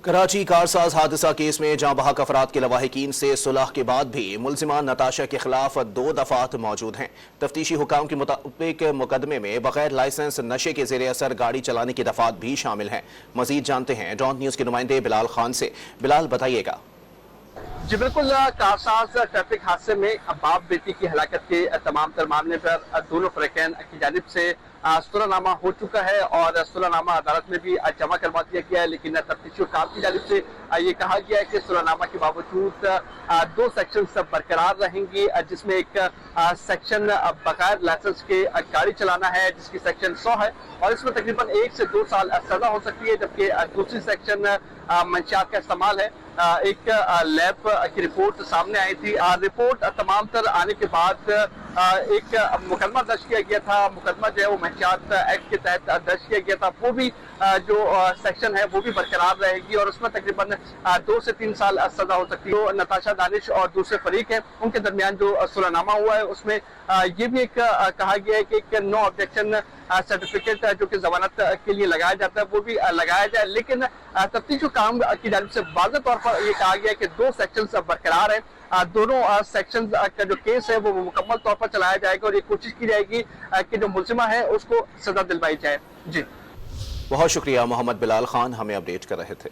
کراچی کارساز حادثہ کیس میں جاں بحق افراد کے لواحقین سے صلح کے بعد بھی ملزمان نتاشا کے خلاف 2 دفعات موجود ہیں۔ تفتیشی حکام کے مطابق مقدمے میں بغیر لائسنس نشے کے زیر اثر گاڑی چلانے کی دفعات بھی شامل ہیں۔ مزید جانتے ہیں ڈان نیوز کے نمائندے بلال خان سے۔ بلال بتائیے گا۔ جی بالکل، کارساز ٹریفک حادثے میں باپ بیٹی کی ہلاکت کے تمام تر معاملے پر دونوں فریقین کی جانب سے صلح نامہ ہو چکا ہے اور صلح نامہ عدالت میں بھی جمع کروا دیا گیا ہے، لیکن تفتیشی حکام کی جانب سے یہ کہا گیا ہے کہ صلح نامہ کے باوجود 2 سیکشنز برقرار رہیں گی، جس میں ایک سیکشن بغیر لائسنس کے گاڑی چلانا ہے جس کی سیکشن 100 ہے اور اس میں تقریباً 1 سے 2 سال سزا ہو سکتی ہے، جبکہ دوسری سیکشن منشیات کا استعمال ہے۔ ایک لیب کی رپورٹ سامنے آئی تھی، رپورٹ تمام تر آنے کے بعد ایک مقدمہ درج کیا گیا تھا۔ مقدمہ جو ہے وہ منشیات ایکٹ کے تحت درج کیا گیا تھا، وہ بھی جو سیکشن ہے وہ بھی برقرار رہے گی اور اس میں تقریباً 2 سے 3 سال سزا ہو سکتی ہے۔ جو نتاشا دانش اور دوسرے فریق ہیں ان کے درمیان جو صلح نامہ ہوا ہے اس میں یہ بھی ایک کہا گیا ہے کہ ایک نو آبجیکشن سرٹیفکیٹ جو کہ ضمانت کے لیے لگایا جاتا ہے وہ بھی لگایا جائے، لیکن تفتیش حکام کی جانب سے واضح طور پر یہ کہا گیا ہے کہ 2 سیکشنز برقرار ہیں۔ دونوں سیکشنز کا جو کیس ہے وہ مکمل طور پر چلایا جائے گا اور یہ کوشش کی جائے گی کہ جو ملزمہ ہے اس کو سزا دلوائی جائے۔ جی بہت شکریہ محمد بلال خان، ہمیں اپڈیٹ کر رہے تھے۔